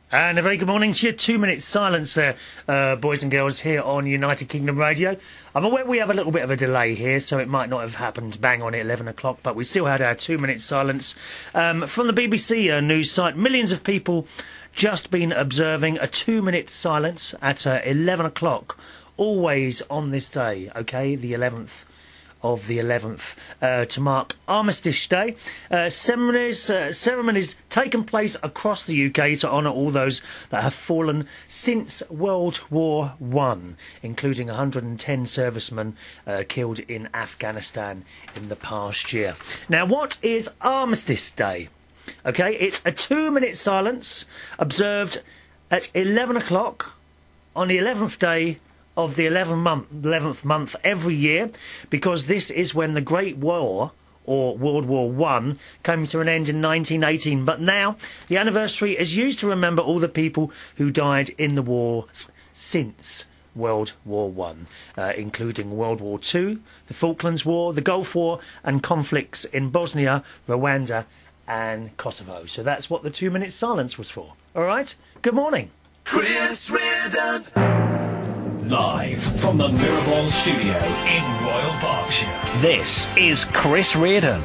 And a very good morning to you. 2 minutes silence there, boys and girls, here on United Kingdom Radio. I'm aware we have a little bit of a delay here, so it might not have happened bang on at 11 o'clock, but we still had our 2 minutes silence. From the BBC news site, millions of people just been observing a 2 minute silence at 11 o'clock, always on this day, okay, the 11th of the 11th, to mark Armistice Day. Ceremonies taken place across the UK to honour all those that have fallen since World War One, including 110 servicemen killed in Afghanistan in the past year. Now, what is Armistice Day? Okay, it's a 2 minute silence observed at 11 o'clock on the 11th day of the 11th month every year, because this is when the Great War, or World War One, came to an end in 1918. But now the anniversary is used to remember all the people who died in the war since World War One, including World War Two, the Falklands War, the Gulf War, and conflicts in Bosnia, Rwanda, and Kosovo. So that's what the 2 minute silence was for. All right. Good morning. Chris Reardon. Live from the Mirrorball studio in Royal Berkshire. This is Chris Reardon.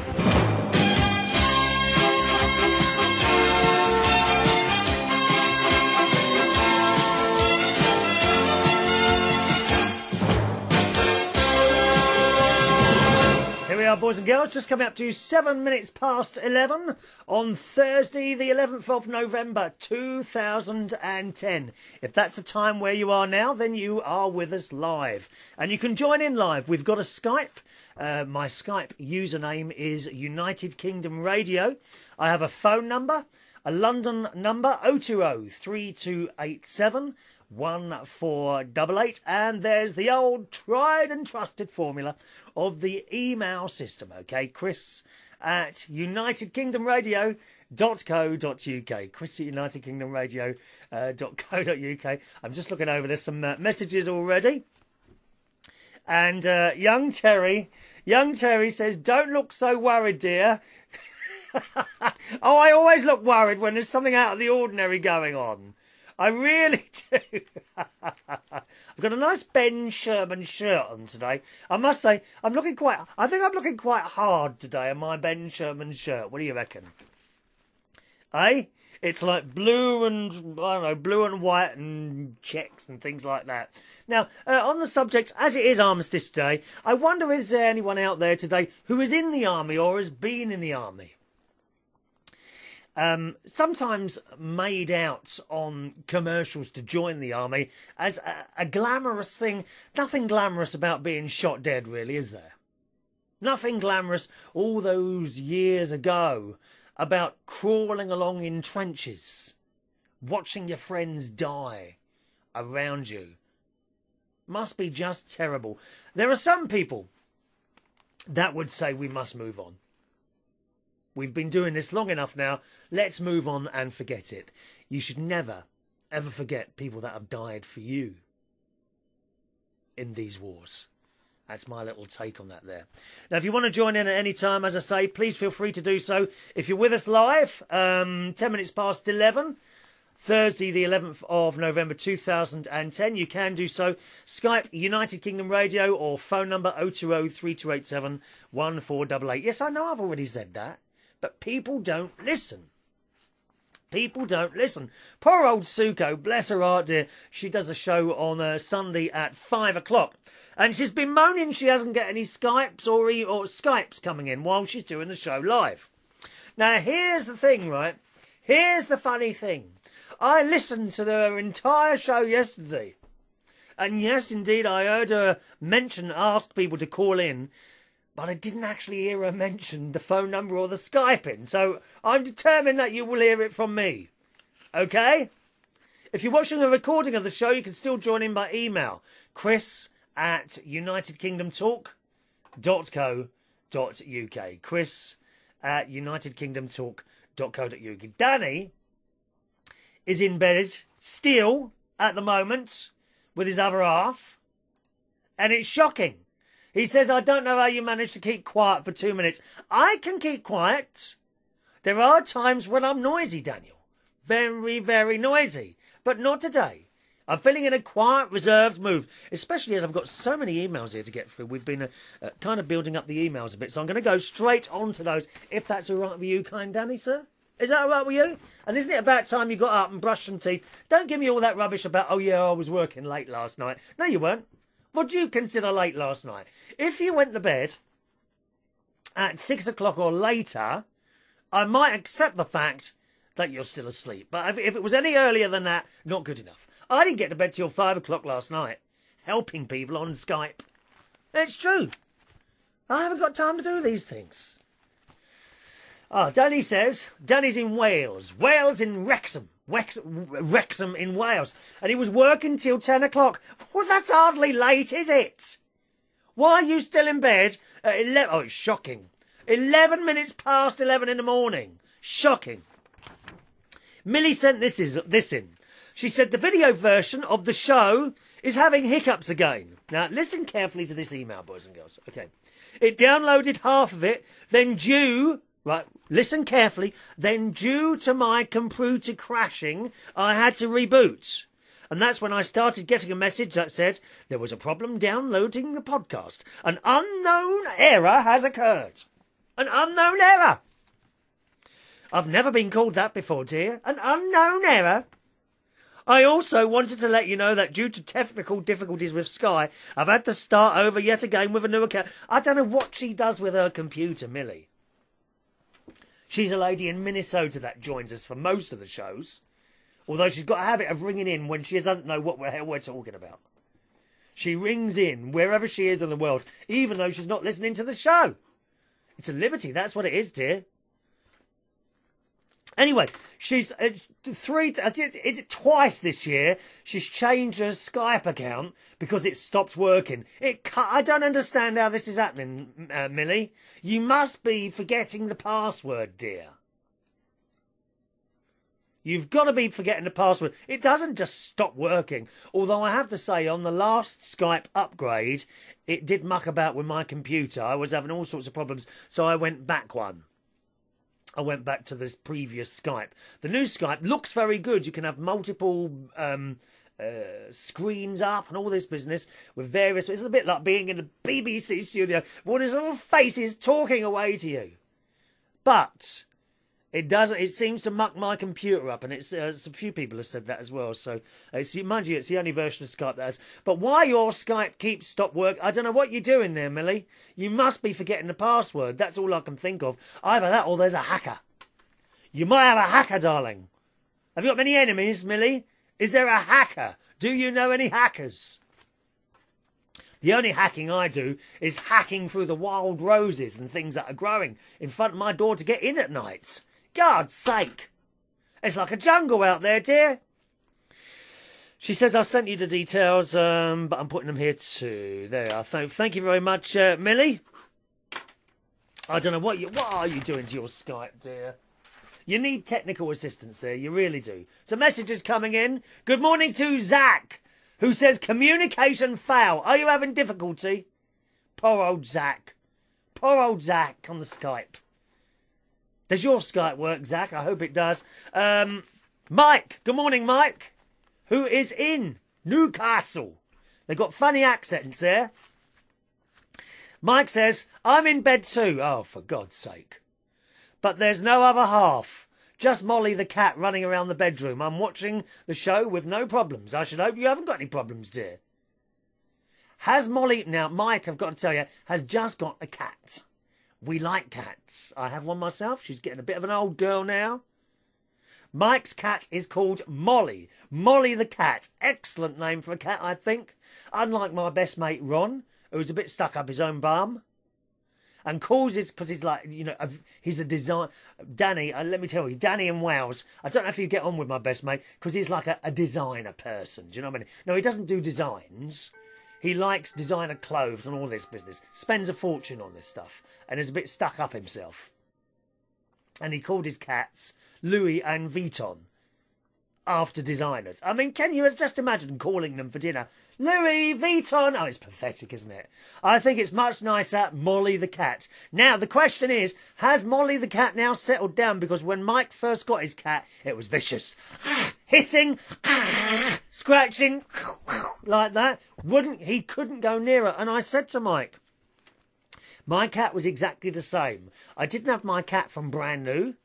Here we are, boys and girls, just coming up to 7 minutes past 11 on Thursday, the 11th of November, 2010. If that's the time where you are now, then you are with us live. And you can join in live. We've got a Skype. My Skype username is United Kingdom Radio. I have a phone number, a London number, 020 3287 1488, and there's the old tried and trusted formula of the email system, okay? Chris at unitedkingdomradio.co.uk. Chris at unitedkingdomradio.co.uk. I'm just looking over, there's some messages already. And young Terry says, don't look so worried, dear. Oh, I always look worried when there's something out of the ordinary going on. I really do. I've got a nice Ben Sherman shirt on today. I must say, I think I'm looking quite hard today in my Ben Sherman shirt. What do you reckon? Eh? It's like blue and, I don't know, blue and white and checks and things like that. Now, on the subject, as it is Armistice Day, I wonder, is there anyone out there today who is in the army or has been in the army? Sometimes made out on commercials to join the army as a glamorous thing. Nothing glamorous about being shot dead, really, is there? Nothing glamorous all those years ago about crawling along in trenches, watching your friends die around you. Must be just terrible. There are some people that would say we must move on. We've been doing this long enough now. Let's move on and forget it. You should never, ever forget people that have died for you in these wars. That's my little take on that there. Now, if you want to join in at any time, as I say, please feel free to do so. If you're with us live, 10 minutes past 11, Thursday, the 11th of November 2010, you can do so. Skype, United Kingdom Radio, or phone number 020 3287 1488. Yes, I know I've already said that. But people don't listen. People don't listen. Poor old Suko, bless her heart, dear. She does a show on Sunday at 5 o'clock. And she's been moaning she hasn't got any Skypes or Skypes coming in while she's doing the show live. Now, here's the thing, right? Here's the funny thing. I listened to her entire show yesterday. And yes, indeed, I heard her ask people to call in. But I didn't actually hear her mention the phone number or the Skype in. So I'm determined that you will hear it from me. Okay? If you're watching a recording of the show, you can still join in by email. Chris at unitedkingdomtalk.co.uk. Chris at unitedkingdomtalk.co.uk. Danny is in bed still at the moment with his other half. And it's shocking. He says, I don't know how you manage to keep quiet for 2 minutes. I can keep quiet. There are times when I'm noisy, Daniel. Very, very noisy. But not today. I'm feeling in a quiet, reserved mood, especially as I've got so many emails here to get through. We've been kind of building up the emails a bit, so I'm going to go straight on to those, if that's all right with you, kind Danny, sir? Is that all right with you? And isn't it about time you got up and brushed some teeth? Don't give me all that rubbish about, oh yeah, I was working late last night. No, you weren't. What do you consider late last night? If you went to bed at 6 o'clock or later, I might accept the fact that you're still asleep. But if it was any earlier than that, not good enough. I didn't get to bed till 5 o'clock last night, helping people on Skype. It's true. I haven't got time to do these things. Ah, Danny says, Danny's in Wales. Wales in Wrexham. Wrexham in Wales. And he was working till 10 o'clock. Well, that's hardly late, is it? Why are you still in bed at 11? Oh, it's shocking. 11 minutes past 11 in the morning. Shocking. Millie sent this in. She said the video version of the show is having hiccups again. Now, listen carefully to this email, boys and girls. Okay. It downloaded half of it, then right, listen carefully. Then due to my computer crashing, I had to reboot. And that's when I started getting a message that said there was a problem downloading the podcast. An unknown error has occurred. An unknown error. I've never been called that before, dear. An unknown error. I also wanted to let you know that due to technical difficulties with Sky, I've had to start over yet again with a new account. I don't know what she does with her computer, Millie. She's a lady in Minnesota that joins us for most of the shows. Although she's got a habit of ringing in when she doesn't know what the hell we're talking about. She rings in wherever she is in the world, even though she's not listening to the show. It's a liberty, that's what it is, dear. Anyway, she's twice this year she's changed her Skype account because it stopped working. I don't understand how this is happening, Millie. You must be forgetting the password, dear. You've got to be forgetting the password. It doesn't just stop working. Although I have to say, on the last Skype upgrade, it did muck about with my computer. I was having all sorts of problems, so I went back one. I went back to this previous Skype. The new Skype looks very good. You can have multiple screens up and all this business with various... It's a bit like being in a BBC studio with all these little faces talking away to you. But it doesn't. It seems to muck my computer up, and it's a few people have said that as well. So, mind you, it's the only version of Skype that has. But why your Skype keeps stop work, I don't know what you're doing there, Millie. You must be forgetting the password. That's all I can think of. Either that or there's a hacker. You might have a hacker, darling. Have you got many enemies, Millie? Is there a hacker? Do you know any hackers? The only hacking I do is hacking through the wild roses and things that are growing in front of my door to get in at night. God's sake. It's like a jungle out there, dear. She says, I sent you the details, but I'm putting them here too. There you are. Thank you very much, Millie. I don't know what are you doing to your Skype, dear? You need technical assistance there, you really do. So messages coming in. Good morning to Zach, who says, communication fail. Are you having difficulty? Poor old Zach. Poor old Zach on the Skype. Does your Skype work, Zach? I hope it does. Mike. Good morning, Mike. Who is in Newcastle. They've got funny accents there. Mike says, I'm in bed too. Oh, for God's sake. But there's no other half. Just Molly the cat running around the bedroom. I'm watching the show with no problems. I should hope you haven't got any problems, dear. Has Molly... Now, Mike, I've got to tell you, has just got a cat. We like cats. I have one myself. She's getting a bit of an old girl now. Mike's cat is called Molly. Molly the cat. Excellent name for a cat, I think. Unlike my best mate, Ron, who's a bit stuck up his own bum. And calls his... Because he's like, you know, he's a design... Danny, let me tell you, Danny in Wales. I don't know if you get on with my best mate, because he's like a designer person. Do you know what I mean? No, he doesn't do designs. He likes designer clothes and all this business. Spends a fortune on this stuff. And is a bit stuck up himself. And he called his cats Louis and Vuitton. after designers. I mean, can you just imagine calling them for dinner? Louis Vuitton. Oh, it's pathetic, isn't it? I think it's much nicer, Molly the cat. Now, the question is, has Molly the cat now settled down? Because when Mike first got his cat, it was vicious. Hissing, scratching, like that. He couldn't go near her. And I said to Mike, my cat was exactly the same. I didn't have my cat from brand new,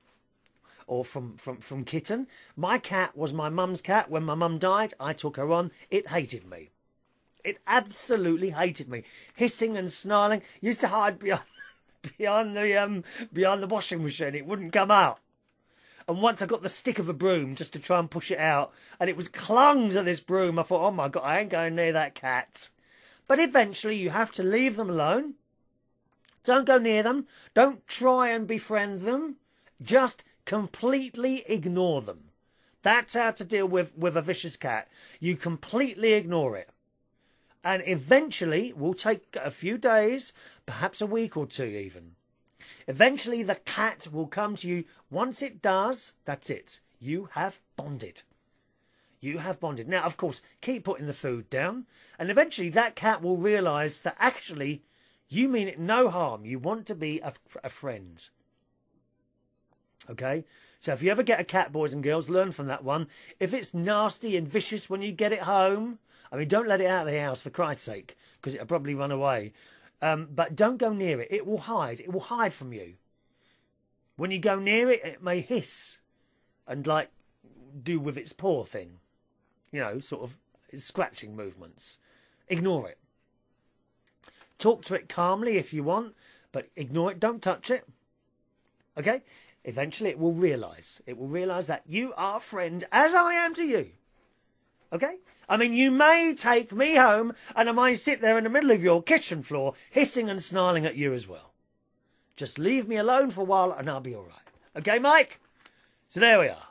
or from kitten. My cat was my mum's cat. When my mum died, I took her on. It hated me. It absolutely hated me. Hissing and snarling. Used to hide behind the washing machine. It wouldn't come out. And once I got the stick of a broom just to try and push it out, and it was clung to this broom, I thought, oh my God, I ain't going near that cat. But eventually you have to leave them alone. Don't go near them. Don't try and befriend them. Just completely ignore them. That's how to deal with a vicious cat. You completely ignore it. And eventually, will take a few days, perhaps a week or two even. Eventually the cat will come to you. Once it does, that's it. You have bonded. You have bonded. Now, of course, keep putting the food down. And eventually that cat will realise that actually you mean it no harm. You want to be a friend. Okay? So if you ever get a cat, boys and girls, learn from that one. If it's nasty and vicious when you get it home, I mean, don't let it out of the house for Christ's sake, because it'll probably run away. But don't go near it. It will hide. It will hide from you. When you go near it, it may hiss and, like, do with its paw thing. You know, sort of scratching movements. Ignore it. Talk to it calmly if you want, but ignore it. Don't touch it. Okay? Eventually it will realise. It will realise that you are a friend, as I am to you. Okay? I mean, you may take me home and I might sit there in the middle of your kitchen floor hissing and snarling at you as well. Just leave me alone for a while and I'll be all right. Okay, Mike? So there we are.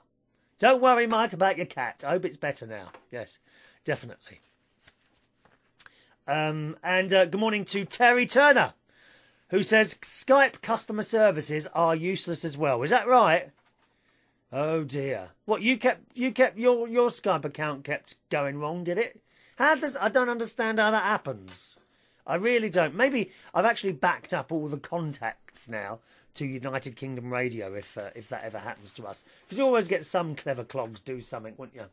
Don't worry, Mike, about your cat. I hope it's better now. Yes, definitely. Good morning to Terry Turner, who says Skype customer services are useless as well. Is that right? Oh dear. What, you kept your Skype account kept going wrong, did it? I don't understand how that happens. I really don't. Maybe I've actually backed up all the contacts now to United Kingdom Radio if that ever happens to us. Because you always get some clever clogs do something, wouldn't you?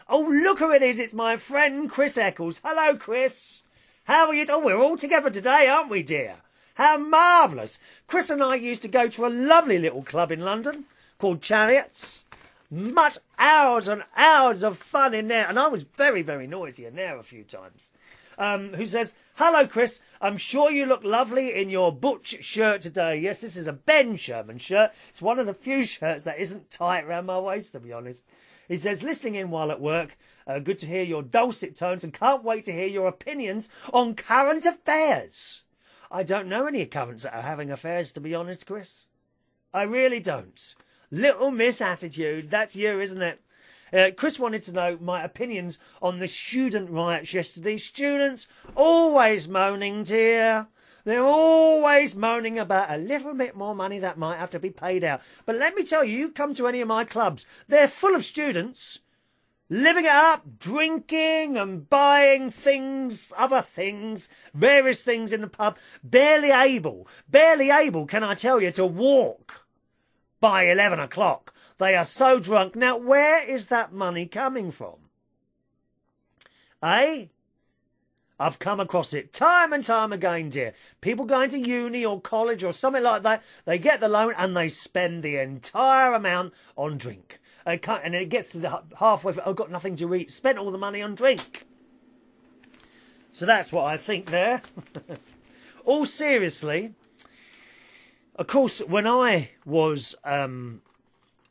Oh, look who it is. It's my friend Chris Eccles. Hello, Chris. How are you? Oh, we're all together today, aren't we, dear? How marvellous. Chris and I used to go to a lovely little club in London called Chariots. Much hours and hours of fun in there. And I was very, very noisy in there a few times. Who says, hello, Chris. I'm sure you look lovely in your Butch shirt today. Yes, this is a Ben Sherman shirt. It's one of the few shirts that isn't tight around my waist, to be honest. He says, listening in while at work. Good to hear your dulcet tones and can't wait to hear your opinions on current affairs. I don't know any currents that are having affairs, to be honest, Chris. I really don't. Little Miss Attitude, that's you, isn't it? Chris wanted to know my opinions on the student riots yesterday. Students always moaning, dear. They're always moaning about a little bit more money that might have to be paid out. But let me tell you, you come to any of my clubs, they're full of students living it up, drinking and buying things, other things, various things in the pub, barely able, can I tell you, to walk by 11 o'clock. They are so drunk. Now, where is that money coming from? Eh? I've come across it time and time again, dear. People going to uni or college or something like that, they get the loan and they spend the entire amount on drink. And it gets to the halfway, I've got nothing to eat, spent all the money on drink. So that's what I think there. All seriously, of course, when I was in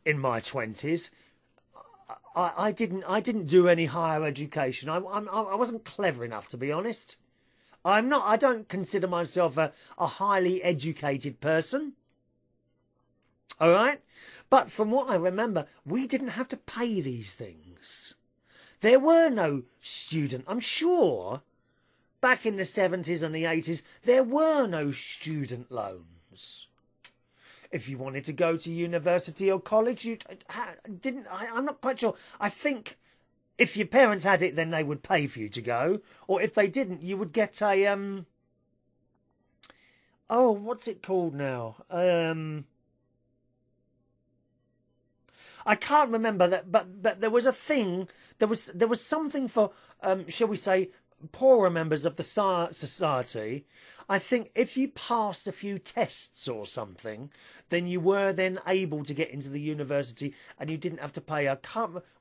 my 20s, I didn't do any higher education. I wasn't clever enough, to be honest. I don't consider myself a highly educated person. All right? But from what I remember, we didn't have to pay these things. There were no student. I'm sure back in the 70s and the 80s, there were no student loans. if you wanted to go to university or college, you didn't. I'm not quite sure. I think if your parents had it, then they would pay for you to go, or if they didn't, you would get a oh, what's it called now? I can't remember that, but there was a thing. There was something for shall we say, poorer members of the society. I think if you passed a few tests or something, then you were then able to get into the university, and you didn't have to pay.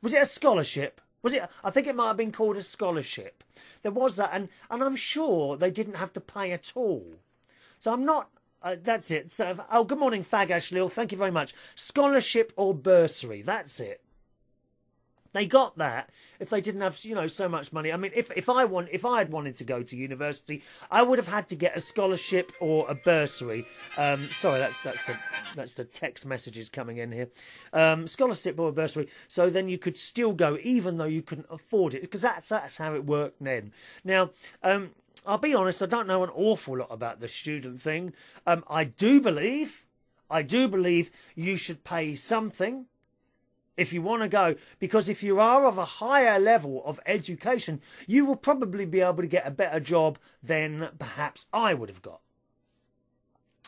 Was it a scholarship? Was it? I think it might have been called a scholarship. There was that, and I'm sure they didn't have to pay at all. So I'm not. That's it. So, oh, good morning, Fag Ashley. Thank you very much. Scholarship or bursary. That's it. They got that if they didn't have, so much money. I mean, if I had wanted to go to university, I would have had to get a scholarship or a bursary. Sorry, that's the text messages coming in here. Scholarship or a bursary. So then you could still go, even though you couldn't afford it, because that's how it worked then. Now, I'll be honest, I don't know an awful lot about the student thing. I do believe you should pay something if you want to go, because if you are of a higher level of education, you will probably be able to get a better job than perhaps I would have got.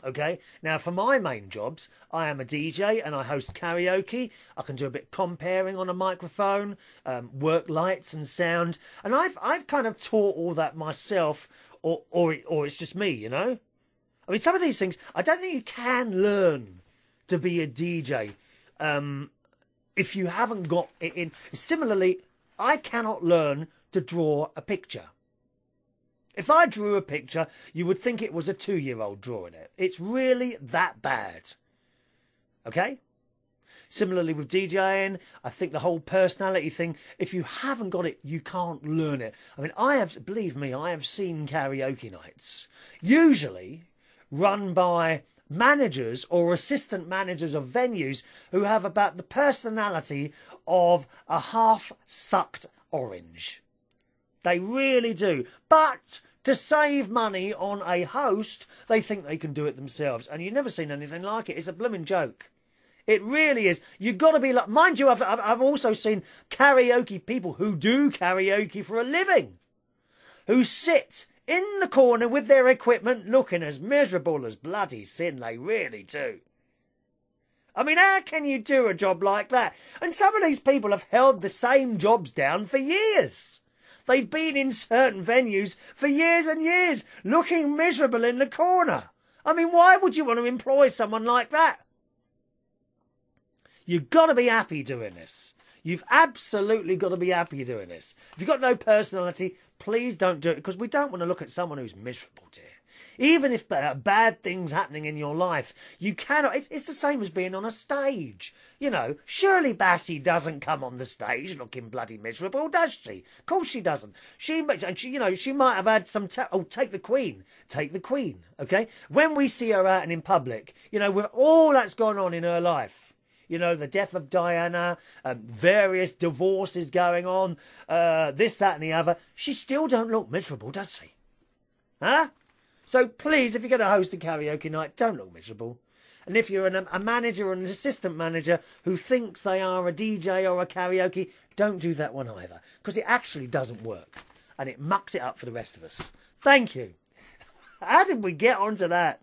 Okay, now for my main jobs, I am a DJ and I host karaoke. I can do a bit comparing on a microphone, work lights and sound, and I've kind of taught all that myself, or it's just me, I mean, some of these things I don't think you can learn to be a DJ. If you haven't got it in. Similarly, I cannot learn to draw a picture. If I drew a picture, you would think it was a 2-year-old drawing it. It's really that bad. Okay? Similarly with DJing, I think the whole personality thing, if you haven't got it, you can't learn it. I mean, believe me, I have seen karaoke nights, usually run by managers or assistant managers of venues who have about the personality of a half-sucked orange. They really do. But to save money on a host, they think they can do it themselves. And you've never seen anything like it. It's a blooming joke. It really is. You've got to be like... Mind you, I've also seen karaoke people who do karaoke for a living, who sit in the corner with their equipment looking as miserable as bloody sin. They really do. I mean, how can you do a job like that? And some of these people have held the same jobs down for years. They've been in certain venues for years and years, looking miserable in the corner. I mean, why would you want to employ someone like that? You've got to be happy doing this. You've absolutely got to be happy doing this. If you've got no personality, please don't do it, because we don't want to look at someone who's miserable, dear. Even if there are bad things happening in your life, you cannot... It's the same as being on a stage. Surely Bassie doesn't come on the stage looking bloody miserable, does she? Of course she doesn't. She might have had some... take the Queen. Take the Queen, okay? When we see her out and in public, with all that's gone on in her life, the death of Diana, various divorces going on, this, that and the other, she still don't look miserable, does she? Huh? So please, if you're going to host a karaoke night, don't look miserable. And if you're a manager or an assistant manager who thinks they are a DJ or a karaoke, don't do that one either, because it actually doesn't work. And it mucks it up for the rest of us. Thank you. How did we get onto that?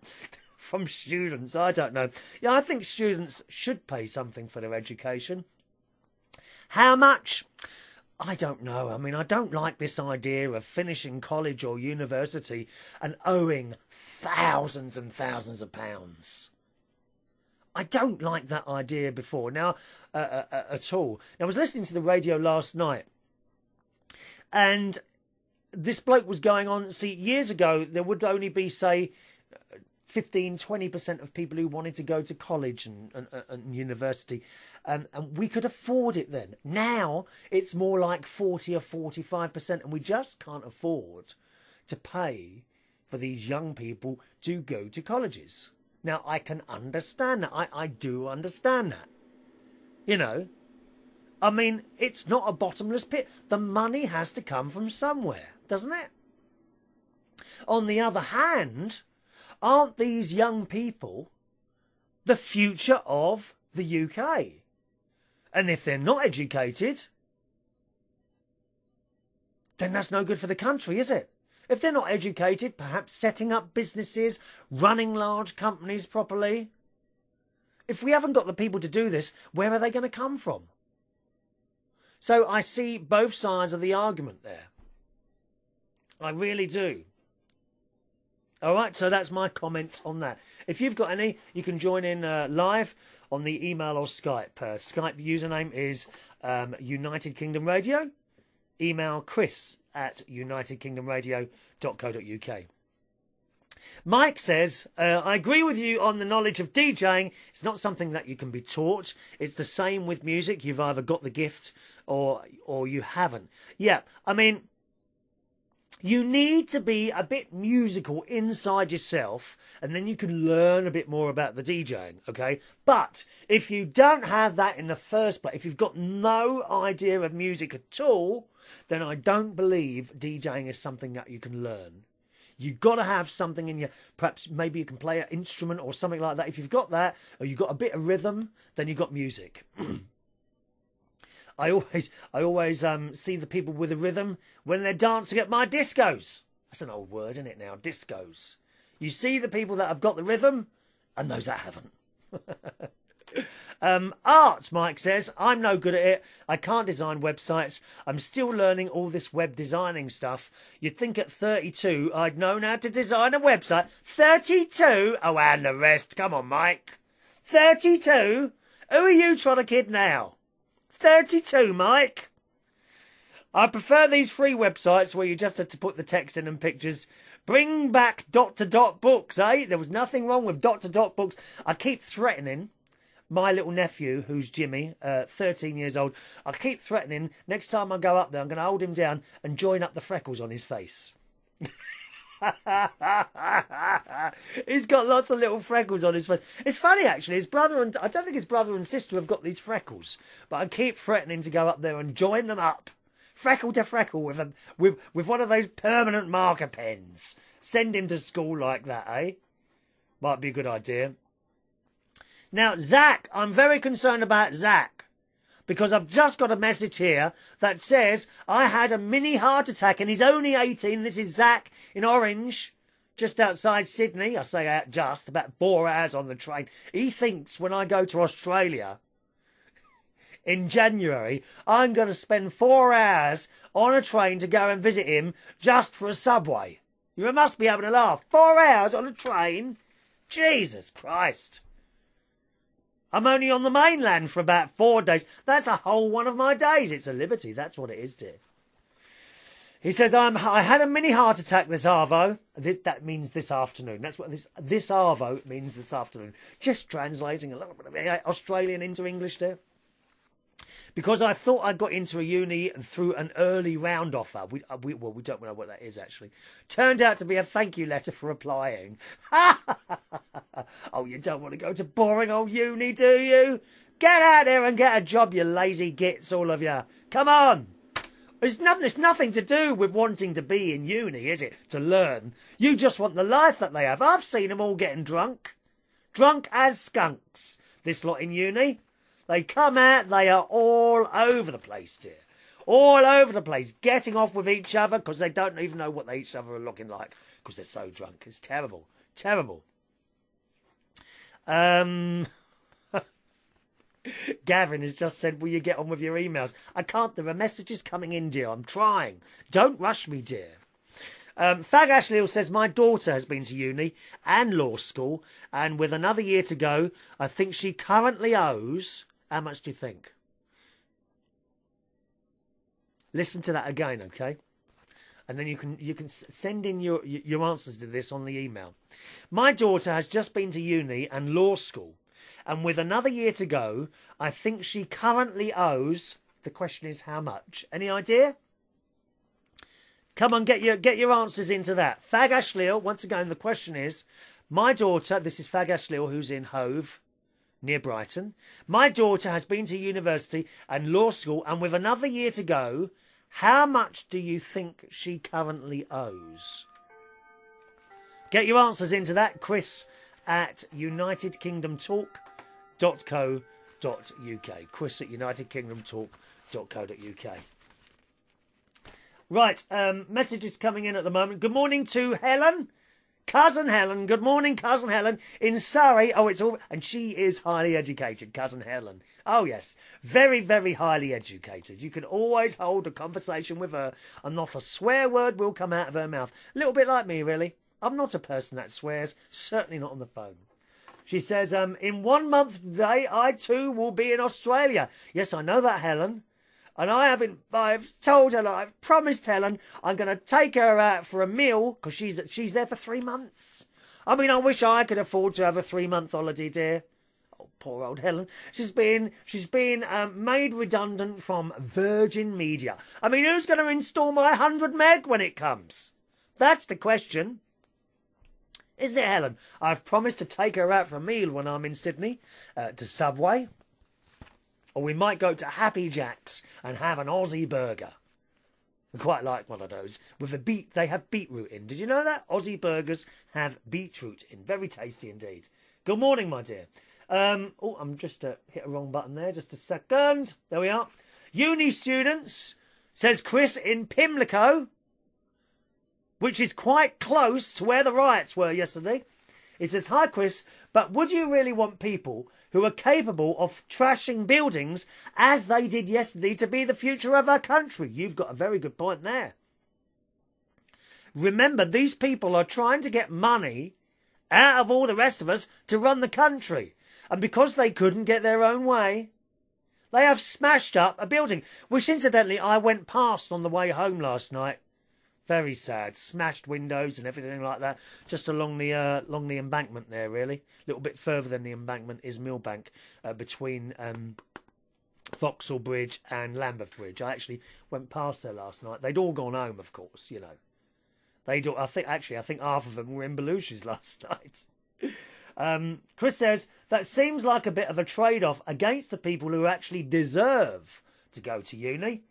From students, I don't know. Yeah, I think students should pay something for their education. How much? I don't know. I mean, I don't like this idea of finishing college or university and owing thousands and thousands of pounds. I don't like that idea before now at all. Now, I was listening to the radio last night, and this bloke was going on. See, years ago, there would only be, say, 15-20% of people who wanted to go to college and university, and we could afford it then. Now it's more like 40 or 45%, and we just can't afford to pay for these young people to go to colleges. Now I can understand that. I do understand that. I mean, it's not a bottomless pit. The money has to come from somewhere, doesn't it? On the other hand, aren't these young people the future of the UK. And if they're not educated, then that's no good for the country, is it? If they're not educated, perhaps setting up businesses, running large companies properly. If we haven't got the people to do this, where are they going to come from? So I see both sides of the argument there. I really do. All right, so that's my comments on that. If you've got any, you can join in live on the email or Skype. Skype username is United Kingdom Radio. Email chris@unitedkingdomradio.co.uk. Mike says, I agree with you on the knowledge of DJing. It's not something that you can be taught. It's the same with music. You've either got the gift or you haven't. Yeah, I mean, you need to be a bit musical inside yourself, and then you can learn a bit more about the DJing, okay? But if you don't have that in the first place, if you've got no idea of music at all, then I don't believe DJing is something that you can learn. You've got to have something in you. Perhaps maybe you can play an instrument or something like that. If you've got that, or you've got a bit of rhythm, then you've got music. I always see the people with the rhythm when they're dancing at my discos. That's an old word, isn't it now? Discos. You see the people that have got the rhythm and those that haven't. Art, Mike says, I'm no good at it. I can't design websites. I'm still learning all this web designing stuff. You'd think at 32 I'd known how to design a website. 32? Oh, and the rest. Come on, Mike. 32? Who are you trying to kid now? 32, Mike. I prefer these free websites where you just have to put the text in and pictures. Bring back dot-to-dot books, eh? There was nothing wrong with dot-to-dot books. I keep threatening my little nephew, who's Jimmy, 13 years old. I keep threatening, next time I go up there, I'm going to hold him down and join up the freckles on his face. He's got lots of little freckles on his face. It's funny, actually. His brother and I don't think his brother and sister have got these freckles, but I keep threatening to go up there and join them up, freckle to freckle, with one of those permanent marker pens. Send him to school like that, eh? Might be a good idea. Now, Zach, I'm very concerned about Zach, because I've just got a message here that says I had a mini heart attack and he's only 18. This is Zach in Orange, just outside Sydney. I say out just, about 4 hours on the train. He thinks when I go to Australia in January, I'm going to spend 4 hours on a train to go and visit him just for a Subway. You must be having a laugh. 4 hours on a train? Jesus Christ. I'm only on the mainland for about 4 days. That's a whole one of my days. It's a liberty. That's what it is, dear. He says, I had a mini heart attack this arvo. That means this afternoon. That's what this arvo means this afternoon. Just translating a little bit of Australian into English there. Because I thought I got into a uni through an early round offer. We don't know what that is, actually. Turned out to be a thank you letter for applying. Oh, you don't want to go to boring old uni, do you? Get out there and get a job, you lazy gits, all of you. Come on. It's nothing to do with wanting to be in uni, is it? To learn. You just want the life that they have. I've seen them all getting drunk. Drunk as skunks. This lot in uni. They come out, they are all over the place, dear. All over the place, getting off with each other because they don't even know what each other are looking like because they're so drunk. It's terrible. Terrible. Gavin has just said, will you get on with your emails? I can't. There are messages coming in, dear. I'm trying. Don't rush me, dear. Fag Ashley says, my daughter has been to uni and law school, and with another year to go, I think she currently owes... How much do you think? Listen to that again, okay? And then you can send in your answers to this on the email. My daughter has just been to uni and law school, and with another year to go, I think she currently owes... The question is how much? Any idea? Come on, get your answers into that. Fag Ashley, once again, the question is, my daughter, this is Fag Ashley, who's in Hove, near Brighton. My daughter has been to university and law school, and with another year to go, how much do you think she currently owes? Get your answers into that, Chris at unitedkingdomtalk.co.uk. Chris at unitedkingdomtalk.co.uk. Right, messages coming in at the moment. Good morning to Helen. Cousin Helen. Good morning, Cousin Helen. In Surrey. Oh, it's all... And she is highly educated, Cousin Helen. Oh, yes. Very, very highly educated. You can always hold a conversation with her and not a swear word will come out of her mouth. A little bit like me, really. I'm not a person that swears. Certainly not on the phone. She says, in 1 month today, I too will be in Australia. Yes, I know that, Helen. And I've told her, I've promised Helen, I'm going to take her out for a meal, because she's there for 3 months. I mean, I wish I could afford to have a 3-month holiday, dear. Oh, poor old Helen. She's been made redundant from Virgin Media. I mean, who's going to install my 100 meg when it comes? That's the question. Isn't it, Helen? I've promised to take her out for a meal when I'm in Sydney, to Subway. Or we might go to Happy Jack's and have an Aussie burger. I quite like one of those. With they have beetroot in. Did you know that? Aussie burgers have beetroot in. Very tasty indeed. Good morning, my dear. Oh, I'm just hit a wrong button there. Just a second. There we are. Uni students, says Chris, in Pimlico, which is quite close to where the riots were yesterday. He says, hi, Chris, but would you really want people who are capable of trashing buildings as they did yesterday to be the future of our country? You've got a very good point there. Remember, these people are trying to get money out of all the rest of us to run the country. And because they couldn't get their own way, they have smashed up a building, which incidentally I went past on the way home last night. Very sad. Smashed windows and everything like that. Just along the embankment there, really. A little bit further than the embankment is Millbank, between Vauxhall Bridge and Lambeth Bridge. I actually went past there last night. They'd all gone home, of course, you know. I think half of them were in Belushi's last night. Chris says, that seems like a bit of a trade-off against the people who actually deserve to go to uni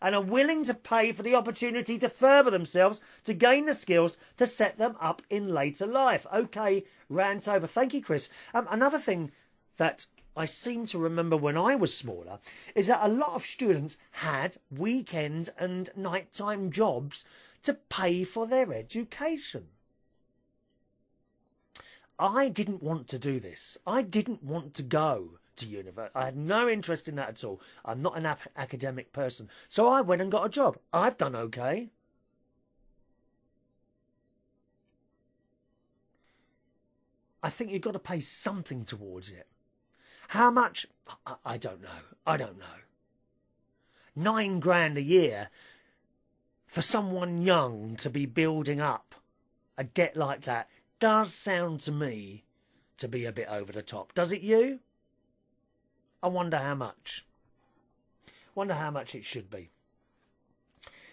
and are willing to pay for the opportunity to further themselves, to gain the skills to set them up in later life. OK, rant over. Thank you, Chris. Another thing that I seem to remember when I was smaller is that a lot of students had weekend and nighttime jobs to pay for their education. I didn't want to do this. I didn't want to go to university. I had no interest in that at all. I'm not an academic person. So I went and got a job. I've done okay. I think you've got to pay something towards it. How much? I don't know. I don't know. 9 grand a year for someone young to be building up a debt like that does sound to me to be a bit over the top. Does it you? I wonder how much. Wonder how much it should be.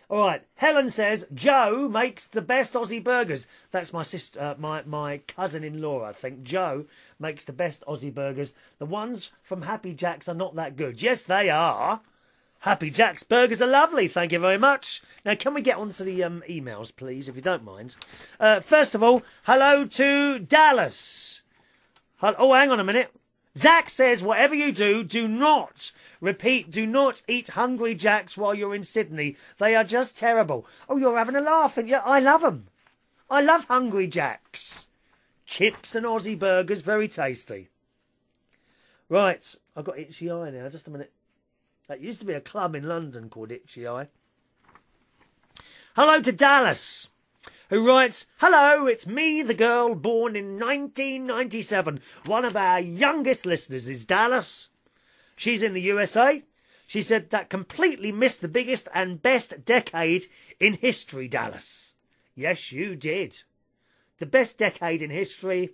All right. Helen says Joe makes the best Aussie burgers. That's my sister, my cousin-in-law, I think. Joe makes the best Aussie burgers. The ones from Happy Jack's are not that good. Yes, they are. Happy Jack's burgers are lovely. Thank you very much. Now, can we get on to the emails, please, if you don't mind? First of all, hello to Dallas. Oh, hang on a minute. Zach says, whatever you do, do not eat Hungry Jacks while you're in Sydney. They are just terrible. Oh, you're having a laugh, and yeah, I love them. I love Hungry Jacks. Chips and Aussie burgers, very tasty. Right, I've got itchy eye now, just a minute. That used to be a club in London called Itchy Eye. Hello to Dallas, who writes, hello, it's me, the girl born in 1997. One of our youngest listeners is Dallas. She's in the USA. She said that completely missed the biggest and best decade in history, Dallas. Yes, you did. The best decade in history,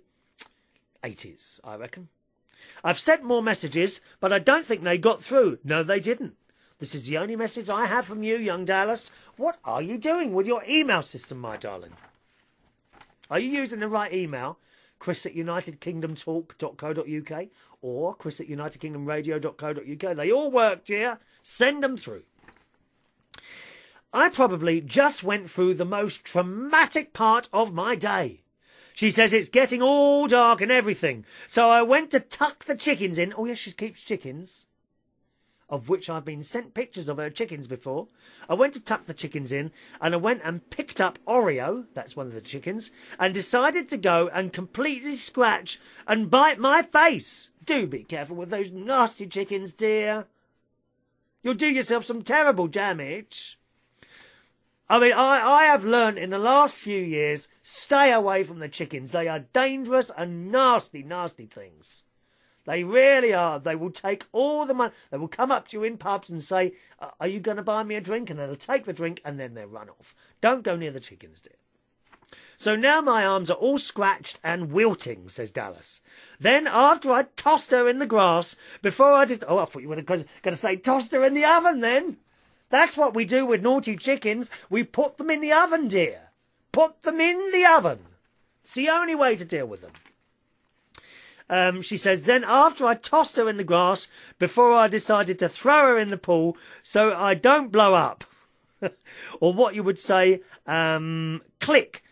80s, I reckon. I've sent more messages, but I don't think they got through. No, they didn't. This is the only message I have from you, young Dallas. What are you doing with your email system, my darling? Are you using the right email? Chris at unitedkingdomtalk.co.uk or Chris at unitedkingdomradio.co.uk. They all work, dear. Send them through. I probably just went through the most traumatic part of my day. She says it's getting all dark and everything. So I went to tuck the chickens in. Oh, yes, she keeps chickens, of which I've been sent pictures of her chickens before. I went to tuck the chickens in, and I went and picked up Oreo, that's one of the chickens, and decided to go and completely scratch and bite my face. Do be careful with those nasty chickens, dear. You'll do yourself some terrible damage. I mean, I have learned in the last few years, stay away from the chickens. They are dangerous and nasty, nasty things. They really are. They will take all the money. They will come up to you in pubs and say, are you going to buy me a drink? And they'll take the drink and then they'll run off. Don't go near the chickens, dear. So now my arms are all scratched and wilting, says Dallas. Then after I tossed her in the grass, before I did... Oh, I thought you were going to say tossed her in the oven then. That's what we do with naughty chickens. We put them in the oven, dear. Put them in the oven. It's the only way to deal with them. She says, then after I tossed her in the grass, before I decided to throw her in the pool so I don't blow up. Or what you would say, click,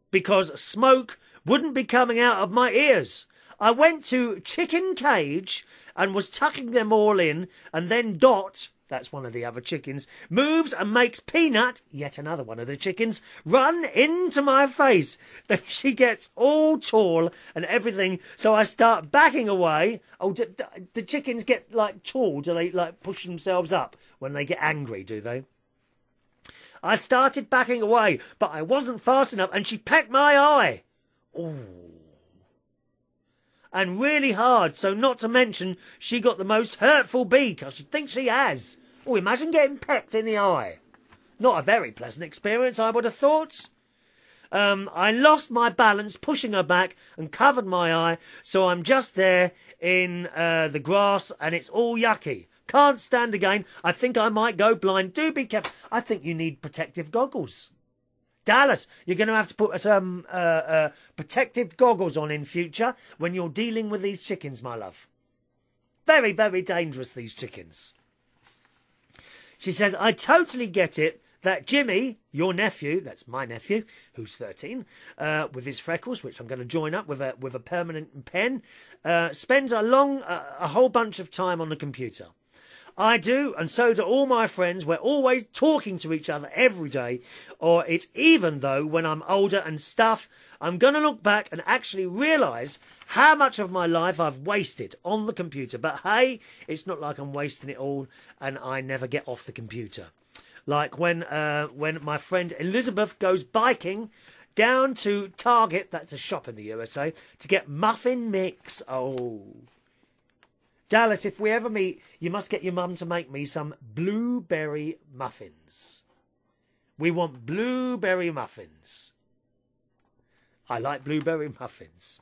because smoke wouldn't be coming out of my ears. I went to Chicken Cage and was tucking them all in, and then Dot... that's one of the other chickens, moves and makes Peanut, yet another one of the chickens, run into my face. Then she gets all tall and everything, so I start backing away. Oh, do chickens get, like, tall? Do they, like, push themselves up when they get angry, do they? I started backing away, but I wasn't fast enough, and she pecked my eye. Oh. And really hard, so not to mention she got the most hurtful beak. I should think she has. Oh, imagine getting pecked in the eye. Not a very pleasant experience, I would have thought. I lost my balance pushing her back and covered my eye, so I'm just there in the grass and it's all yucky. Can't stand again. I think I might go blind. Do be careful. I think you need protective goggles. Dallas, you're going to have to put protective goggles on in future when you're dealing with these chickens, my love. Very, very dangerous, these chickens. She says, I totally get it that Jimmy, your nephew, that's my nephew, who's 13, with his freckles, which I'm going to join up with a permanent pen, spends a whole bunch of time on the computer. I do, and so do all my friends. We're always talking to each other every day, or it's even though when I'm older and stuff, I'm going to look back and actually realise how much of my life I've wasted on the computer. But hey, it's not like I'm wasting it all and I never get off the computer. Like when my friend Elizabeth goes biking down to Target, that's a shop in the USA, to get muffin mix. Oh. Dallas, if we ever meet, you must get your mum to make me some blueberry muffins. We want blueberry muffins. I like blueberry muffins,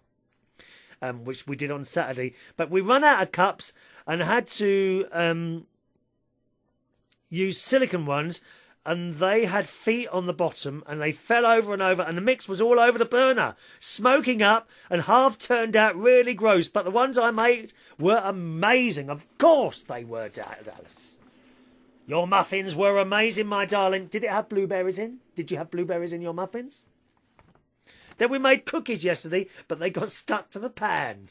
which we did on Saturday. But we ran out of cups and had to use silicone ones, and they had feet on the bottom, and they fell over and over, and the mix was all over the burner, smoking up, and half turned out really gross. But the ones I made were amazing. Of course they were, Dallas. Your muffins were amazing, my darling. Did it have blueberries in? Did you have blueberries in your muffins? Then we made cookies yesterday, but they got stuck to the pan.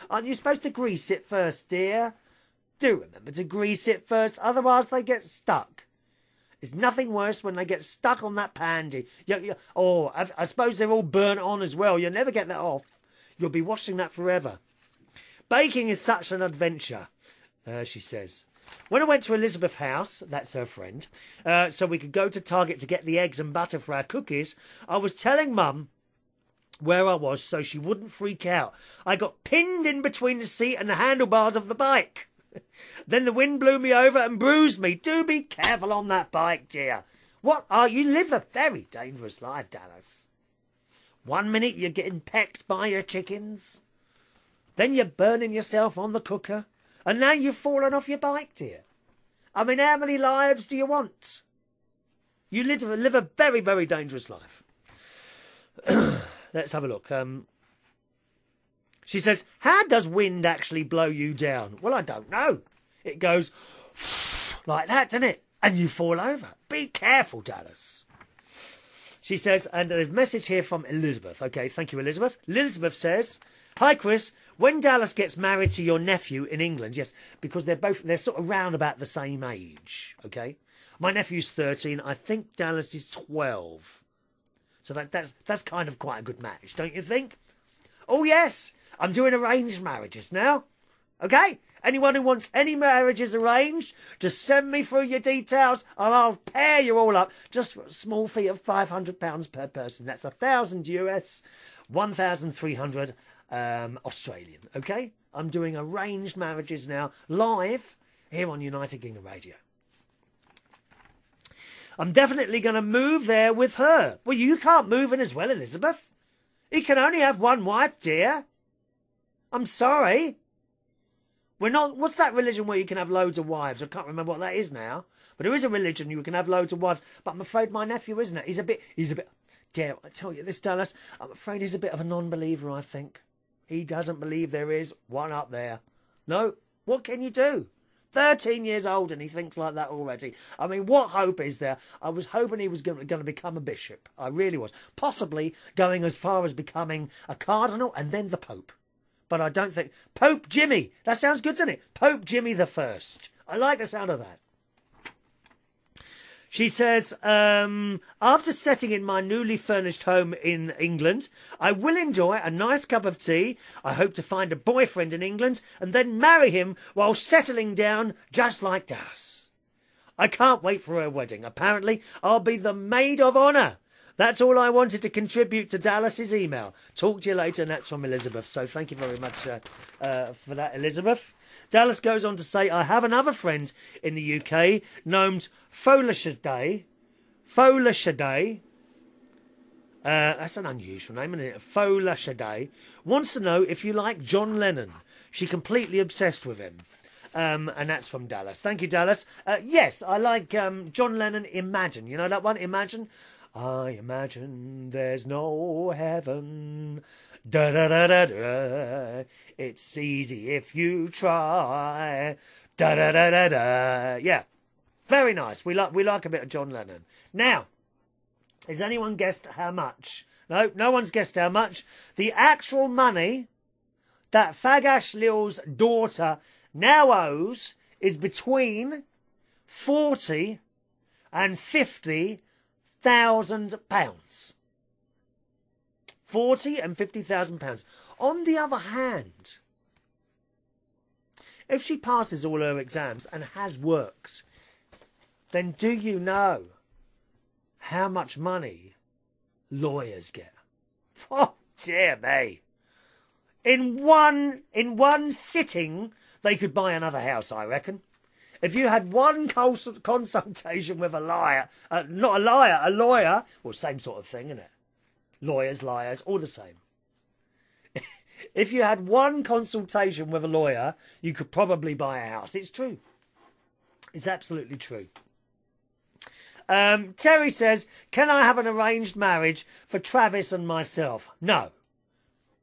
Aren't you supposed to grease it first, dear? Do remember to grease it first, otherwise they get stuck. There's nothing worse when they get stuck on that pan. I suppose they're all burnt on as well. You'll never get that off. You'll be washing that forever. Baking is such an adventure, she says. When I went to Elizabeth's house, that's her friend, so we could go to Target to get the eggs and butter for our cookies, I was telling Mum where I was so she wouldn't freak out. I got pinned in between the seat and the handlebars of the bike. Then the wind blew me over and bruised me. Do be careful on that bike, dear. You live a very dangerous life, Dallas. 1 minute you're getting pecked by your chickens. Then you're burning yourself on the cooker. And now you've fallen off your bike, dear. I mean, how many lives do you want? You live a very, very dangerous life. Let's have a look. She says, how does wind actually blow you down? Well, I don't know. It goes like that, doesn't it? And you fall over. Be careful, Dallas. She says, and a message here from Elizabeth. Okay, thank you, Elizabeth. Elizabeth says, "Hi, Chris. When Dallas gets married to your nephew in England," yes, because they're sort of round about the same age. Okay, my nephew's 13. I think Dallas is 12. So that's kind of quite a good match, don't you think? Oh yes, I'm doing arranged marriages now. Okay, anyone who wants any marriages arranged, just send me through your details and I'll pair you all up just for a small fee of £500 per person. That's $1,000 US, 1,300 Australian. Okay, I'm doing arranged marriages now, live here on United Kingdom Radio. I'm definitely going to move there with her. Well, you can't move in as well, Elizabeth. He can only have one wife, dear. I'm sorry. We're not... What's that religion where you can have loads of wives? I can't remember what that is now. But there is a religion you can have loads of wives. But I'm afraid my nephew, isn't it? He's a bit... Dare I tell you this, Dallas? I'm afraid he's a bit of a non-believer, I think. He doesn't believe there is one up there. No. What can you do? 13 years old and he thinks like that already. I mean, what hope is there? I was hoping he was going to become a bishop. I really was. Possibly going as far as becoming a cardinal and then the Pope. But I don't think... Pope Jimmy. That sounds good, doesn't it? Pope Jimmy the First. I like the sound of that. She says, after setting in my newly furnished home in England, I will enjoy a nice cup of tea. I hope to find a boyfriend in England and then marry him while settling down just like Dallas. I can't wait for her wedding. Apparently, I'll be the maid of honour. That's all I wanted to contribute to Dallas's email. Talk to you later, and that's from Elizabeth. So thank you very much for that, Elizabeth. Dallas goes on to say, I have another friend in the UK named Folashade. That's an unusual name, isn't it? Folashade. Wants to know if you like John Lennon. She completely obsessed with him. And that's from Dallas. Thank you, Dallas. Yes, I like John Lennon, Imagine. You know that one, Imagine? I imagine there's no heaven. Da da da da da. It's easy if you try. Da da da da da. Yeah, very nice. We like a bit of John Lennon. Now, has anyone guessed how much? No one's guessed how much. The actual money that Fagash Lil's daughter now owes is between £40,000 and £50,000. £40,000 and £50,000. On the other hand, if she passes all her exams and has worked, then do you know how much money lawyers get? Oh, dear me. In one sitting, they could buy another house, I reckon. If you had one consultation with a liar, a lawyer, well, same sort of thing, isn't it? Lawyers, liars, all the same. If you had one consultation with a lawyer, you could probably buy a house. It's true. It's absolutely true. Terry says, can I have an arranged marriage for Travis and myself? No.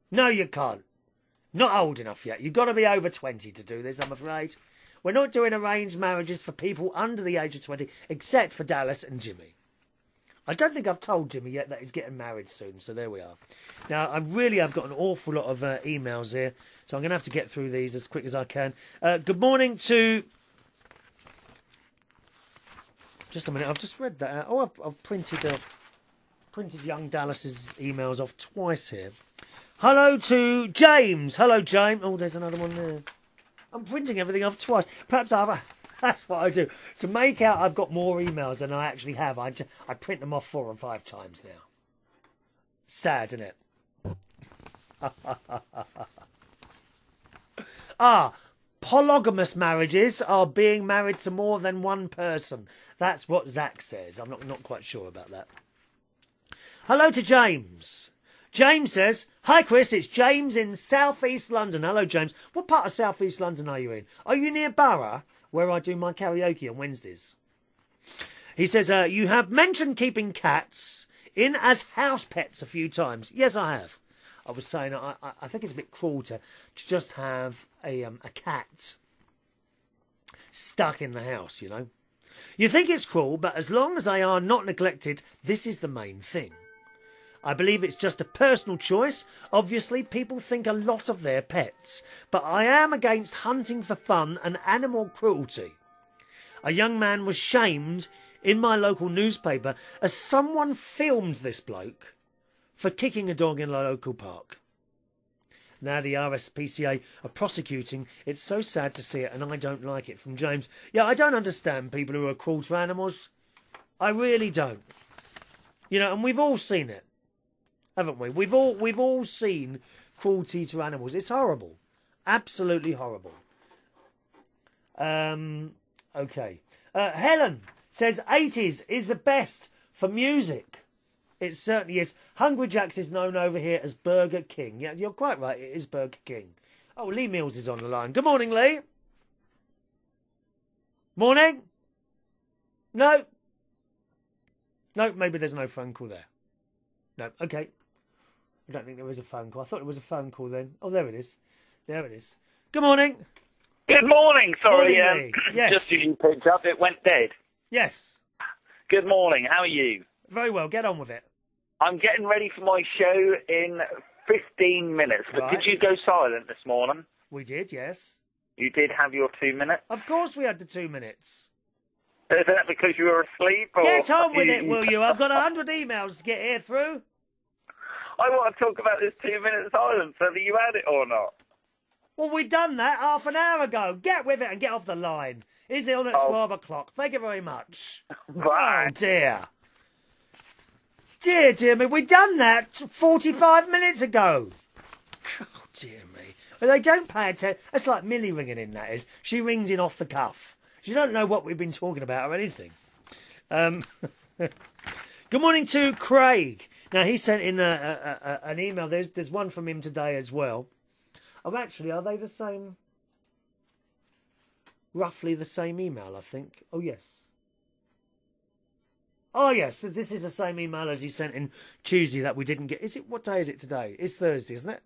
No, you can't. Not old enough yet. You've got to be over 20 to do this, I'm afraid. We're not doing arranged marriages for people under the age of 20, except for Dallas and Jimmy. I don't think I've told Jimmy yet that he's getting married soon, so there we are. Now, I really have got an awful lot of emails here, so I'm going to have to get through these as quick as I can. Good morning to... Just a minute, I've just read that out. Oh, I've printed young Dallas's emails off twice here. Hello to James. Hello, James. Oh, there's another one there. I'm printing everything off twice. Perhaps that's what I do. To make out I've got more emails than I actually have, I print them off 4 or 5 times now. Sad, isn't it? Polygamous marriages are being married to more than one person. That's what Zach says. I'm not quite sure about that. Hello to James. James says, hi Chris, it's James in South East London. Hello James. What part of South East London are you in? Are you near Borough, where I do my karaoke on Wednesdays? He says, you have mentioned keeping cats in as house pets a few times. Yes, I have. I was saying I think it's a bit cruel to just have a cat stuck in the house, you know. You think it's cruel, but as long as they are not neglected, this is the main thing. I believe it's just a personal choice. Obviously, people think a lot of their pets, but I am against hunting for fun and animal cruelty. A young man was shamed in my local newspaper as someone filmed this bloke for kicking a dog in a local park. Now the RSPCA are prosecuting. It's so sad to see it, and I don't like it. From James. Yeah, I don't understand people who are cruel to animals. I really don't. You know, and we've all seen it, haven't we? We've all seen cruelty to animals. It's horrible. Absolutely horrible. Okay. Helen says 80s is the best for music. It certainly is. Hungry Jack's is known over here as Burger King. Yeah, you're quite right. It is Burger King. Oh, Lee Mills is on the line. Good morning, Lee. Morning? No? No, maybe there's no phone call there. No, okay. I don't think there is a phone call. I thought there was a phone call then. Oh, there it is. There it is. Good morning. Good morning. Sorry, Morning, yes. just as you picked up, it went dead. Yes. Good morning. How are you? Very well. Get on with it. I'm getting ready for my show in 15 minutes. But Right. did you go silent this morning? We did, yes. You did have your 2 minutes? Of course we had the 2 minutes. Is that because you were asleep? Or Get on with it, will you? I've got 100 emails to get here through. I want to talk about this 2 minute silence, whether you had it or not. Well, we done that half an hour ago. Get with it and get off the line. Is it on at 12 o'clock? Thank you very much. Bye. Oh, dear. Dear me. We done that 45 minutes ago. Oh, dear me. Well, they don't pay attention. That's like Millie ringing in, that is. She rings in off the cuff. She don't know what we've been talking about or anything. Good morning to Craig. Now, he sent in an email. There's one from him today as well. Oh, actually, are they the same? Roughly the same email, I think. Oh, yes. Oh, yes, this is the same email as he sent in Tuesday that we didn't get. What day is it today? It's Thursday, isn't it?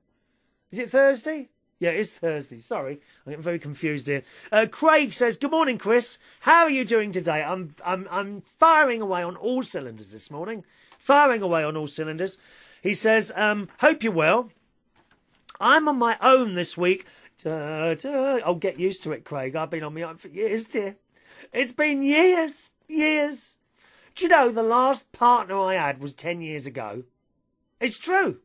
Is it Thursday? Yeah, it's Thursday. Sorry, I'm getting very confused here. Craig says, "Good morning, Chris. How are you doing today? I'm firing away on all cylinders this morning. Firing away on all cylinders." He says, "Hope you're well. I'm on my own this week." I'll get used to it, Craig. I've been on my own for years, dear. It's been years. Do you know, the last partner I had was 10 years ago. It's true.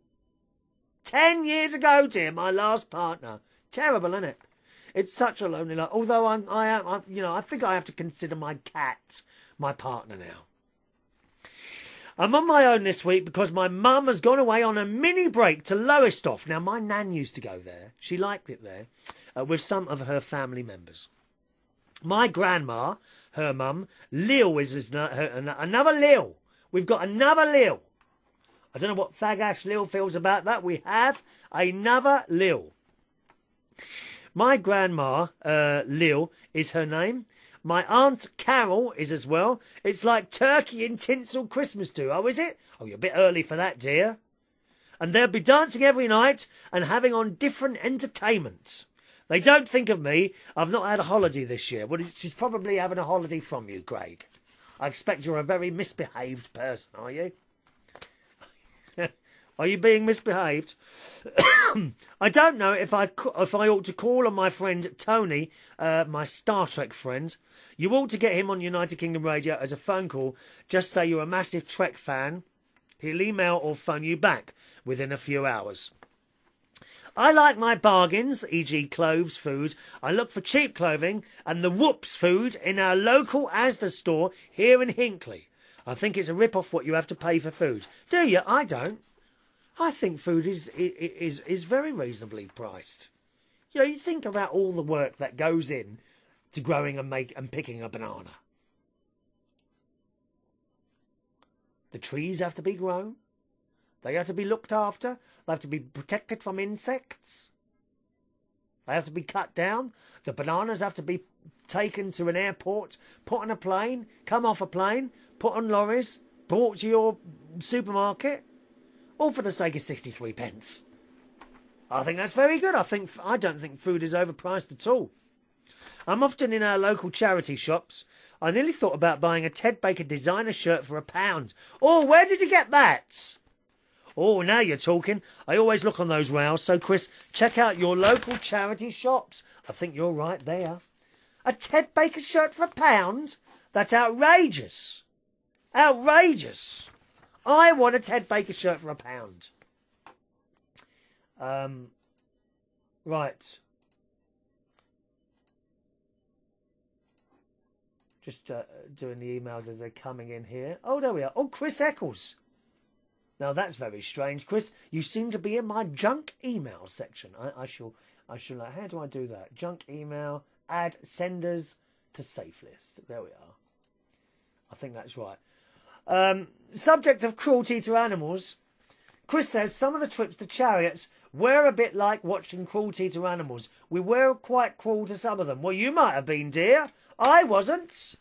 10 years ago, dear, my last partner. Terrible, isn't it? It's such a lonely life. Although I think I have to consider my cat my partner now. I'm on my own this week because my mum has gone away on a mini break to Lowestoft. Now, my nan used to go there. She liked it there with some of her family members. My grandma, her mum, Lil is another Lil. We've got another Lil. I don't know what Thagash Lil feels about that. We have another Lil. My grandma, Lil, is her name. My Aunt Carol is as well. It's like turkey and tinsel Christmas too. Oh, is it? Oh, you're a bit early for that, dear. And they'll be dancing every night and having on different entertainments. They don't think of me. I've not had a holiday this year. Well, she's probably having a holiday from you, Craig. I expect you're a very misbehaved person, are you? Are you being misbehaved? I don't know if I ought to call on my friend Tony, my Star Trek friend. You ought to get him on United Kingdom Radio as a phone call. Just say you're a massive Trek fan. He'll email or phone you back within a few hours. I like my bargains, e.g. clothes, food. I look for cheap clothing and the Whoops food in our local Asda store here in Hinckley. I think it's a rip-off what you have to pay for food. Do you? I don't. I think food is very reasonably priced. You know, you think about all the work that goes in to growing and picking a banana. The trees have to be grown. They have to be looked after. They have to be protected from insects. They have to be cut down. The bananas have to be taken to an airport, put on a plane, come off a plane, put on lorries, brought to your supermarket. All for the sake of 63 pence. I think that's very good. I don't think food is overpriced at all. I'm often in our local charity shops. I nearly thought about buying a Ted Baker designer shirt for £1. Oh, where did you get that? Oh, now you're talking. I always look on those rails. So, Chris, check out your local charity shops. I think you're right there. A Ted Baker shirt for £1? That's outrageous. Outrageous. I want a Ted Baker shirt for £1. Right. Just doing the emails as they're coming in here. Oh, there we are. Oh, Chris Eccles. Now that's very strange, Chris. You seem to be in my junk email section. I shall. How do I do that? Junk email. Add senders to safe list. There we are. I think that's right. Subject of cruelty to animals. Chris says some of the trips to chariots were a bit like watching cruelty to animals. We were quite cruel to some of them. Well, you might have been, dear. I wasn't.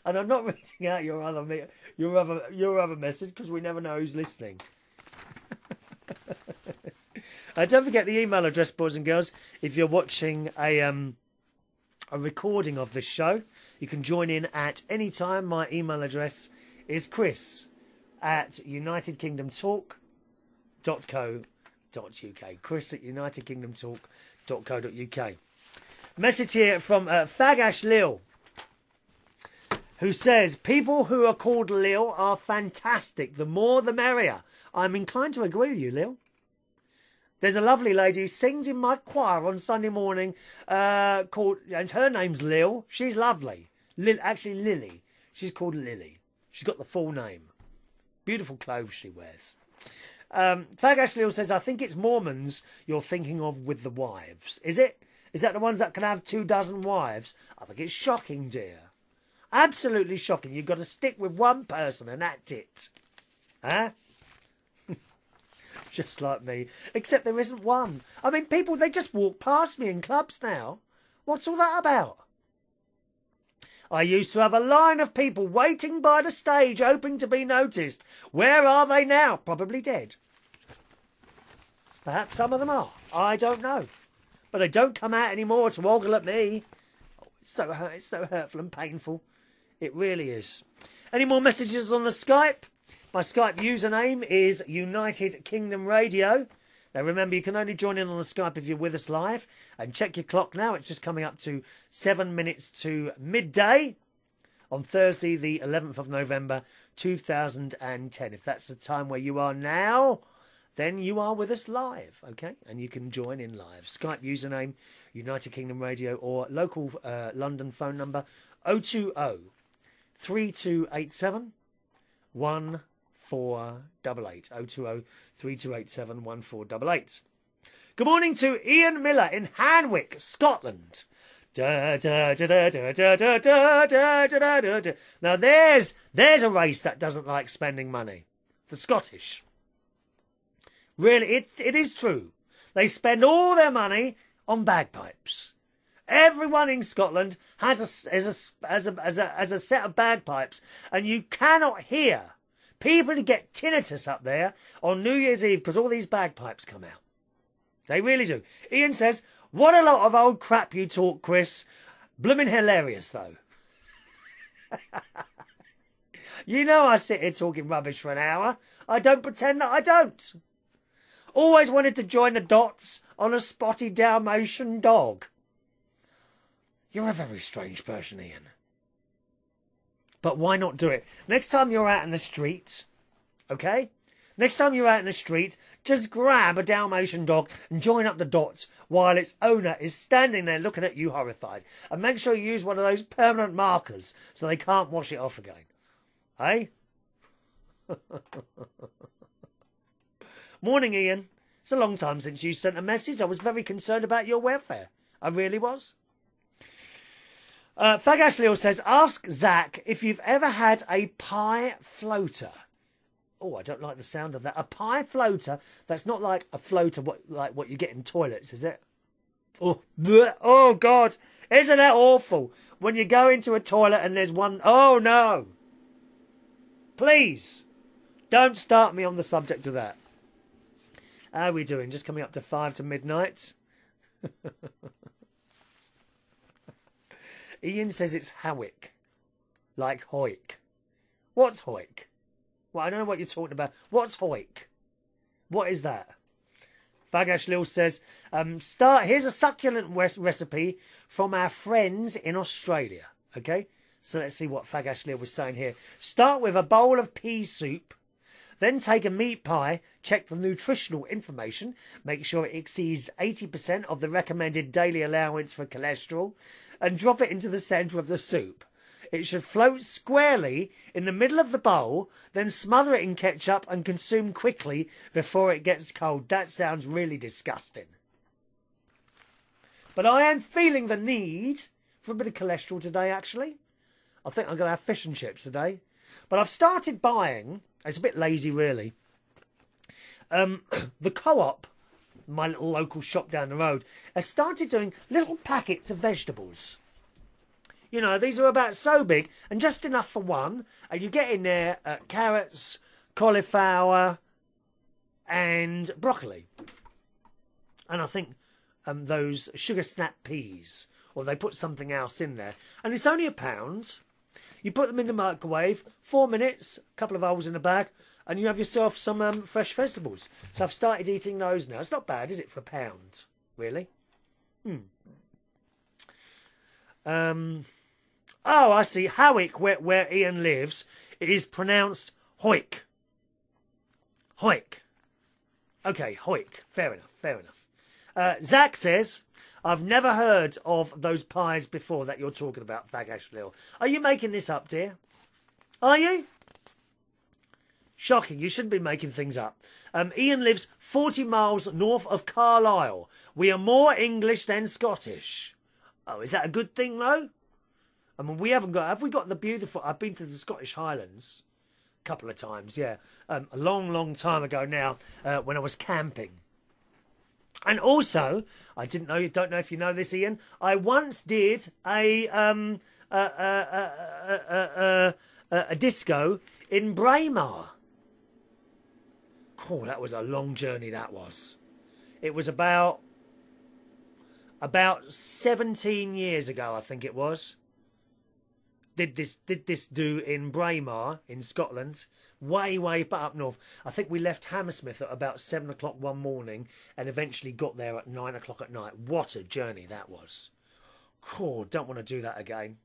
And I'm not reading out your other message because we never know who's listening. Don't forget the email address, boys and girls. If you're watching a recording of this show, you can join in at any time. My email address is chris@unitedkingdomtalk.co.uk. chris@unitedkingdomtalk.co.uk. Message here from Fagash Lil, who says, people who are called Lil are fantastic. The more the merrier. I'm inclined to agree with you, Lil. There's a lovely lady who sings in my choir on Sunday morning, and her name's Lil. She's lovely. Actually, Lily. She's called Lily. She's got the full name. Beautiful clothes she wears. Fagash Lil says, I think it's Mormons you're thinking of with the wives. Is it? Is that the ones that can have 24 wives? I think it's shocking, dear. Absolutely shocking. You've got to stick with one person and that's it. Huh? Just like me. Except there isn't one. I mean, people, they just walk past me in clubs now. What's all that about? I used to have a line of people waiting by the stage, hoping to be noticed. Where are they now? Probably dead. Perhaps some of them are. I don't know. But they don't come out anymore to ogle at me. Oh, it's so hurtful and painful. It really is. Any more messages on the Skype? My Skype username is United Kingdom Radio. Now remember, you can only join in on the Skype if you're with us live. And check your clock now. It's just coming up to 7 minutes to midday on Thursday, the 11th of November, 2010. If that's the time where you are now, then you are with us live, okay? And you can join in live. Skype username, United Kingdom Radio, or local London phone number, 020 3287 1488. 020 3287 1488. Good morning to Ian Miller in Hanwick, Scotland. Now there's a race that doesn't like spending money. The Scottish. Really, it is true. They spend all their money on bagpipes. Everyone in Scotland has a set of bagpipes, and you cannot hear people get tinnitus up there on New Year's Eve because all these bagpipes come out. They really do. Ian says, what a lot of old crap you talk, Chris. Blooming hilarious, though. You know I sit here talking rubbish for an hour. I don't pretend that I don't. Always wanted to join the dots on a spotty Dalmatian dog. You're a very strange person, Ian. But why not do it? Next time you're out in the street, okay? Next time you're out in the street, just grab a Dalmatian dog and join up the dots while its owner is standing there looking at you horrified. And make sure you use one of those permanent markers so they can't wash it off again. Eh? Morning, Ian. It's a long time since you sent a message. I was very concerned about your welfare. I really was. Fagash Leo says, ask Zach if you've ever had a pie floater. Oh, I don't like the sound of that. A pie floater that's not like a floater like what you get in toilets, is it? Oh, bleh. Oh God. Isn't that awful? When you go into a toilet and there's one... Oh, no. Please, don't start me on the subject of that. How are we doing? Just coming up to 5 to midnight. Ian says it's Howick. Like Hoik. What's Hoik? Well, I don't know what you're talking about. What's Hoik? What is that? Fagash Lil says, here's a succulent recipe from our friends in Australia. Okay? So let's see what Fagash Lil was saying here. Start with a bowl of pea soup. Then take a meat pie, check the nutritional information, make sure it exceeds 80% of the recommended daily allowance for cholesterol, and drop it into the centre of the soup. It should float squarely in the middle of the bowl, then smother it in ketchup and consume quickly before it gets cold. That sounds really disgusting. But I am feeling the need for a bit of cholesterol today, actually. I think I'm going to have fish and chips today. But I've started buying, it's a bit lazy really, the Co-op, my little local shop down the road, has started doing little packets of vegetables. You know, these are about so big and just enough for one. And you get in there carrots, cauliflower and broccoli. And I think those sugar snap peas. Or they put something else in there. And it's only £1. You put them in the microwave, 4 minutes, a couple of holes in the bag, and you have yourself some fresh vegetables. So I've started eating those now. It's not bad, is it, for £1? Really? Oh, I see. Howick, where Ian lives, it is pronounced Hoik. Hoik. Okay, Hoik. Fair enough, fair enough. Zach says, I've never heard of those pies before that you're talking about, Fagash Lil. Are you making this up, dear? Are you? Shocking. You shouldn't be making things up. Ian lives 40 miles north of Carlisle. We are more English than Scottish. Oh, is that a good thing, though? I mean, we haven't got... Have we got the beautiful... I've been to the Scottish Highlands a couple of times, yeah. A long, long time ago now, when I was camping. And also, I don't know if you know this, Ian, I once did a disco in Braemar. Cool, that was a long journey, that was. It was about 17 years ago, I think it was. Did this do in Braemar in Scotland, way up north. I think we left Hammersmith at about 7 o'clock one morning and eventually got there at 9 o'clock at night. What a journey that was. Cool, don't want to do that again.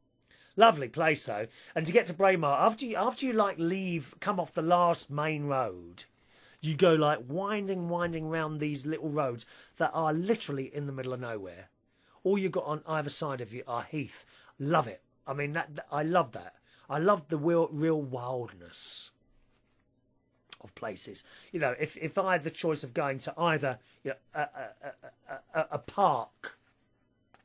Lovely place though. And to get to Braemar, after you like come off the last main road, you go like winding round these little roads that are literally in the middle of nowhere. All you've got on either side of you are heath. Love it. I mean, I love that. I love the real wildness of places. You know, if I had the choice of going to either, you know, a park,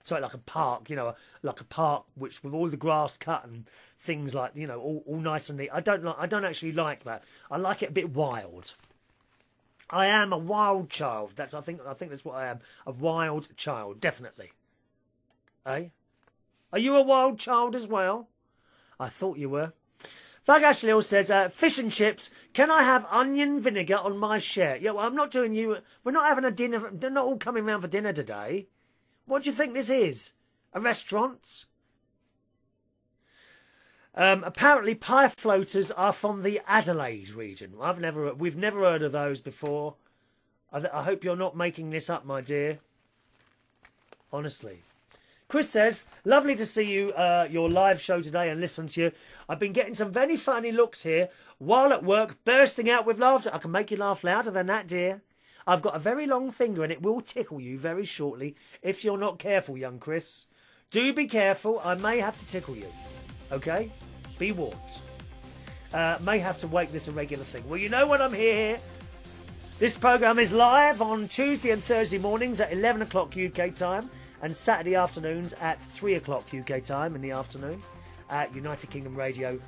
sorry, like a park, you know, like a park which with all the grass cut and things like, you know, all nice and neat. I don't actually like that. I like it a bit wild. I am a wild child. I think that's what I am. A wild child, definitely. Eh? Are you a wild child as well? I thought you were. Fagash Lil says, fish and chips, can I have onion vinegar on my share? Yeah, well, I'm not doing you... We're not having a dinner... They're not all coming round for dinner today. What do you think this is? A restaurant? Apparently pie floaters are from the Adelaide region. We've never heard of those before. I hope you're not making this up, my dear. Honestly. Chris says, lovely to see you, your live show today and listen to you. I've been getting some very funny looks here while at work, bursting out with laughter. I can make you laugh louder than that, dear. I've got a very long finger and it will tickle you very shortly if you're not careful, young Chris. Do be careful. I may have to tickle you. Okay? Be warned. May have to make this a regular thing. Well, you know what I'm here. This programme is live on Tuesday and Thursday mornings at 11 o'clock UK time. And Saturday afternoons at 3 o'clock UK time in the afternoon at unitedkingdomradio.co.uk.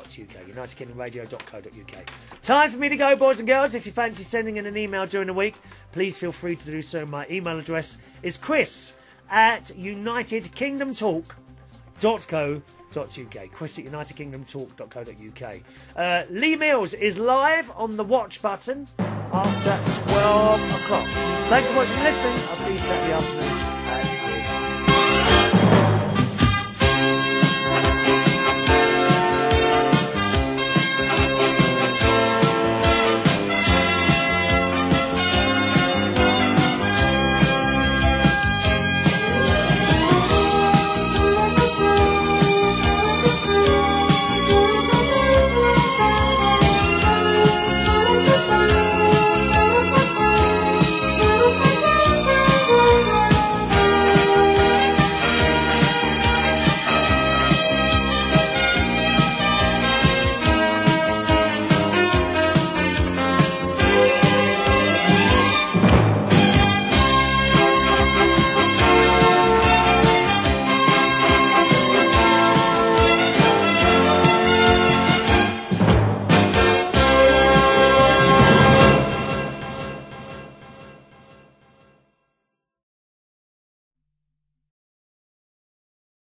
unitedkingdomradio.co.uk. Time for me to go, boys and girls. If you fancy sending in an email during the week, please feel free to do so. My email address is chris@unitedkingdomtalk.co.uk. chris@unitedkingdomtalk.co.uk. Lee Mills is live on the watch button after 12 o'clock. Thanks so much for listening. I'll see you Saturday afternoon.